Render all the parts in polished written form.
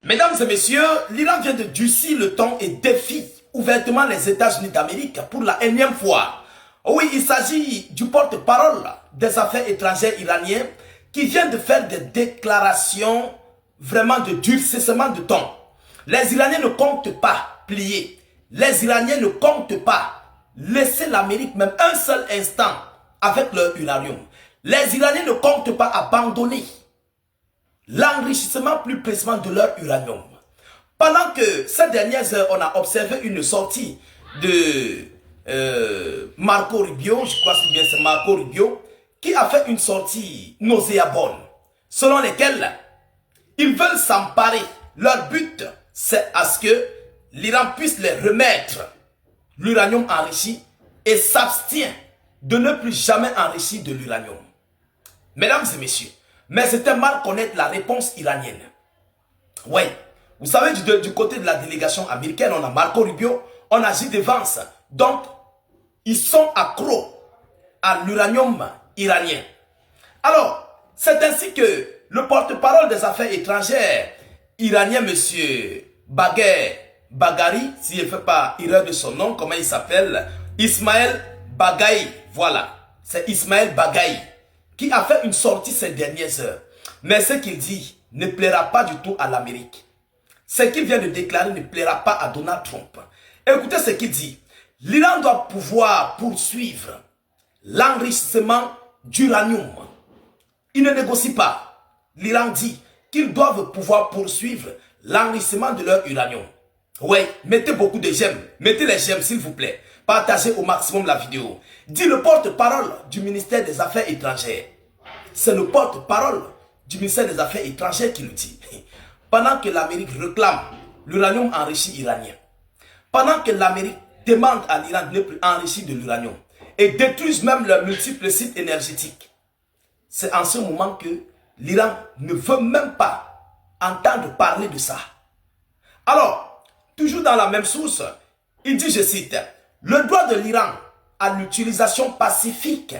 Mesdames et messieurs, l'Iran vient de durcir le ton et défie ouvertement les États-Unis d'Amérique pour la énième fois. Oui, il s'agit du porte-parole des affaires étrangères iranien qui vient de faire des déclarations vraiment de durcissement de ton. Les Iraniens ne comptent pas plier. Les Iraniens ne comptent pas laisser l'Amérique même un seul instant avec leur uranium. Les Iraniens ne comptent pas abandonner l'enrichissement plus précisément de leur uranium. Pendant que ces dernières heures, on a observé une sortie de Marco Rubio, je crois que c'est bien c'est Marco Rubio, qui a fait une sortie nauséabonde, selon lesquelles ils veulent s'emparer. Leur but, c'est à ce que l'Iran puisse les remettre l'uranium enrichi et s'abstient de ne plus jamais enrichir de l'uranium. Mesdames et messieurs, mais c'était mal connaître la réponse iranienne. Oui, vous savez, du côté de la délégation américaine, on a Marco Rubio, on a J.D. Vance. Donc, ils sont accros à l'uranium iranien. Alors, c'est ainsi que le porte-parole des affaires étrangères iranien, monsieur Bagheri, si je ne fais pas erreur de son nom, comment il s'appelle? Ismaël Bagheri, voilà, c'est Ismaël Bagheri qui a fait une sortie ces dernières heures. Mais ce qu'il dit ne plaira pas du tout à l'Amérique. Ce qu'il vient de déclarer ne plaira pas à Donald Trump. Écoutez ce qu'il dit. L'Iran doit pouvoir poursuivre l'enrichissement d'uranium. Il ne négocie pas. L'Iran dit qu'ils doivent pouvoir poursuivre l'enrichissement de leur uranium. Oui, mettez beaucoup de j'aime. Mettez les j'aime s'il vous plaît. Partagez au maximum la vidéo. Dit le porte-parole du ministère des Affaires étrangères. C'est le porte-parole du ministère des Affaires étrangères qui le dit. Pendant que l'Amérique réclame l'uranium enrichi iranien, pendant que l'Amérique demande à l'Iran de ne plus enrichir de l'uranium et détruise même leurs multiples sites énergétiques, c'est en ce moment que l'Iran ne veut même pas entendre parler de ça. Alors, toujours dans la même source, il dit, je cite, « Le droit de l'Iran à l'utilisation pacifique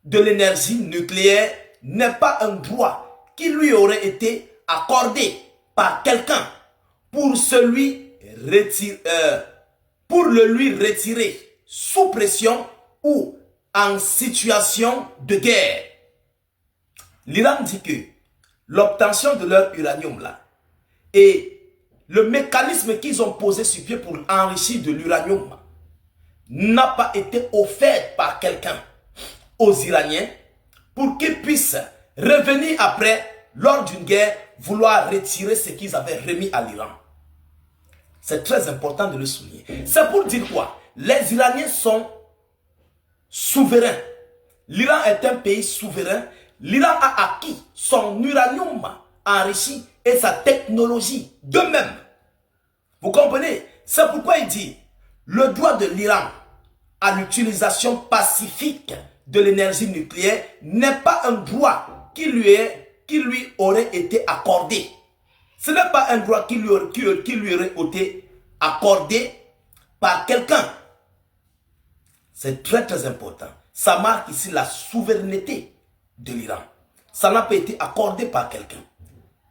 de l'énergie nucléaire n'est pas un droit qui lui aurait été accordé par quelqu'un pour le lui retirer sous pression ou en situation de guerre. » L'Iran dit que l'obtention de leur uranium là et le mécanisme qu'ils ont posé sur pied pour enrichir de l'uranium n'a pas été offert par quelqu'un aux Iraniens pour qu'ils puissent revenir après, lors d'une guerre, vouloir retirer ce qu'ils avaient remis à l'Iran. C'est très important de le souligner. C'est pour dire quoi? Les Iraniens sont souverains. L'Iran est un pays souverain. L'Iran a acquis son uranium enrichi et sa technologie d'eux-mêmes. Vous comprenez? C'est pourquoi il dit le droit de l'Iran à l'utilisation pacifique de l'énergie nucléaire n'est pas un droit qui lui aurait été accordé. Ce n'est pas un droit qui lui aurait été accordé par quelqu'un. C'est très très important. Ça marque ici la souveraineté de l'Iran. Ça n'a pas été accordé par quelqu'un.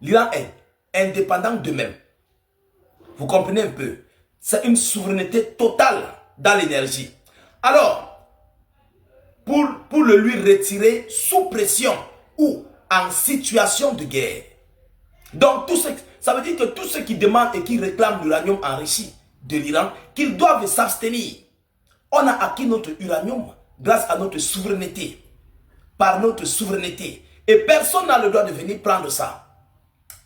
L'Iran est indépendant d'eux-mêmes. Vous comprenez un peu? C'est une souveraineté totale dans l'énergie. Alors, pour le lui retirer sous pression ou en situation de guerre. Donc, ça veut dire que tous ceux qui demandent et qui réclament l'uranium enrichi de l'Iran, qu'ils doivent s'abstenir. On a acquis notre uranium grâce à notre souveraineté. Par notre souveraineté. Et personne n'a le droit de venir prendre ça.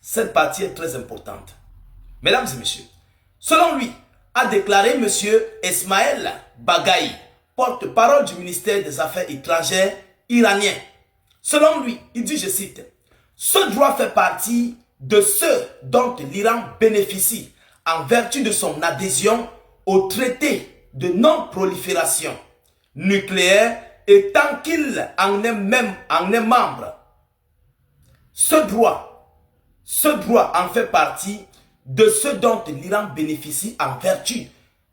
Cette partie est très importante. Mesdames et messieurs, selon lui, a déclaré M. Ismaël Bagheri, porte-parole du ministère des Affaires étrangères iranien. Selon lui, il dit, je cite, « Ce droit fait partie de ceux dont l'Iran bénéficie en vertu de son adhésion au traité de non-prolifération nucléaire et tant qu'il en est membre. Ce droit en fait partie de ceux dont l'Iran bénéficie en vertu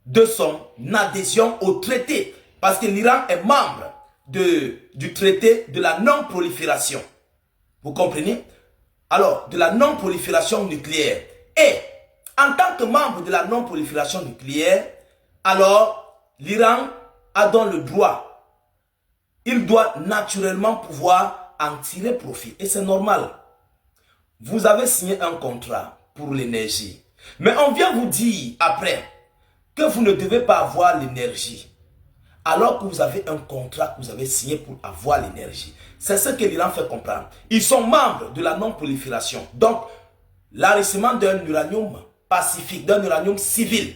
de son adhésion au traité. Parce que l'Iran est membre du traité de la non-prolifération. Vous comprenez? Alors, de la non-prolifération nucléaire. Et en tant que membre de la non-prolifération nucléaire, alors l'Iran a donc le droit. Il doit naturellement pouvoir en tirer profit. Et c'est normal. Vous avez signé un contrat pour l'énergie. Mais on vient vous dire après que vous ne devez pas avoir l'énergie. Alors que vous avez un contrat que vous avez signé pour avoir l'énergie. C'est ce que l'Iran fait comprendre. Ils sont membres de la non-prolifération. Donc, l'enrichissement d'un uranium pacifique, d'un uranium civil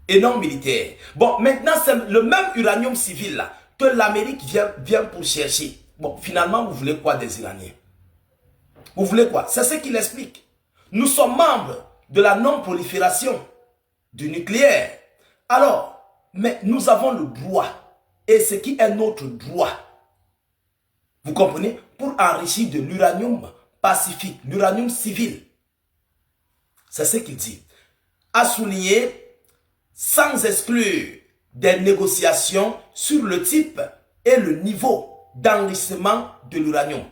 et non militaire. Bon, maintenant, c'est le même uranium civil là que l'Amérique vient pour chercher. Bon, finalement, vous voulez quoi des Iraniens? Vous voulez quoi? C'est ce qu'il explique. Nous sommes membres de la non-prolifération du nucléaire. Alors, mais nous avons le droit, et ce qui est notre droit, vous comprenez, pour enrichir de l'uranium pacifique, l'uranium civil. C'est ce qu'il dit. A souligné, sans exclure des négociations sur le type et le niveau d'enrichissement de l'uranium.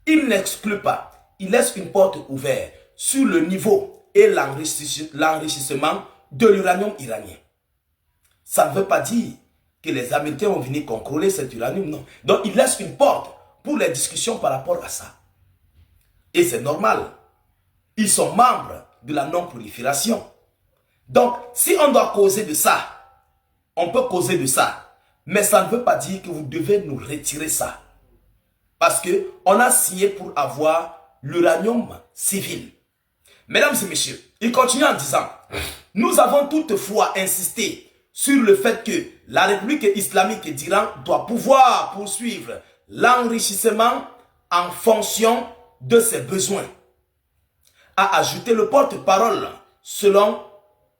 Il n'exclut pas, il laisse une porte ouverte sur le niveau et l'enrichissement de l'uranium iranien. Ça ne veut pas dire que les Américains vont venir contrôler cet uranium, non. Donc il laisse une porte pour les discussions par rapport à ça. Et c'est normal. Ils sont membres de la non-prolifération. Donc, si on doit causer de ça, on peut causer de ça. Mais ça ne veut pas dire que vous devez nous retirer ça. Parce qu'on a signé pour avoir l'uranium civil. Mesdames et messieurs, il continue en disant, nous avons toutefois insisté sur le fait que la République islamique d'Iran doit pouvoir poursuivre l'enrichissement en fonction de ses besoins. A ajouté le porte-parole selon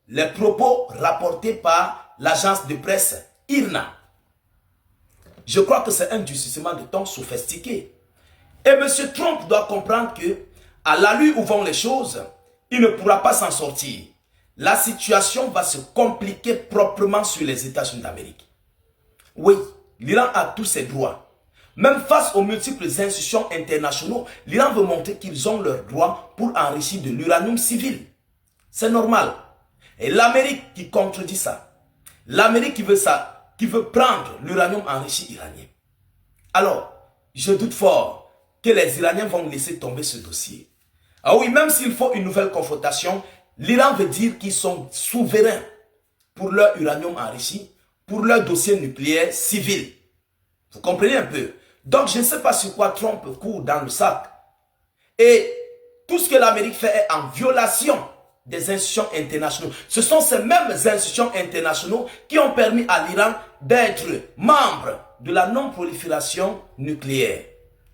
les propos rapportés par l'agence de presse IRNA. Je crois que c'est un durcissement de ton sophistiqué. Et M. Trump doit comprendre que, à l'allure où vont les choses, il ne pourra pas s'en sortir. La situation va se compliquer proprement sur les États-Unis d'Amérique. Oui, l'Iran a tous ses droits. Même face aux multiples institutions internationales, l'Iran veut montrer qu'ils ont leurs droits pour enrichir de l'uranium civil. C'est normal. Et l'Amérique qui contredit ça. L'Amérique qui veut ça, qui veut prendre l'uranium enrichi iranien. Alors, je doute fort que les Iraniens vont laisser tomber ce dossier. Ah oui, même s'il faut une nouvelle confrontation, l'Iran veut dire qu'ils sont souverains pour leur uranium enrichi, pour leur dossier nucléaire civil. Vous comprenez un peu? Donc, je ne sais pas sur quoi Trump court dans le sac. Et tout ce que l'Amérique fait est en violation des institutions internationales. Ce sont ces mêmes institutions internationales qui ont permis à l'Iran d'être membre de la non-prolifération nucléaire.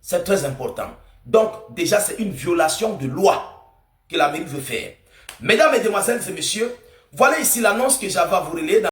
C'est très important. Donc, déjà, c'est une violation de loi que l'Amérique veut faire. Mesdames, Mesdemoiselles et Messieurs, voilà ici l'annonce que j'avais à vous relayer.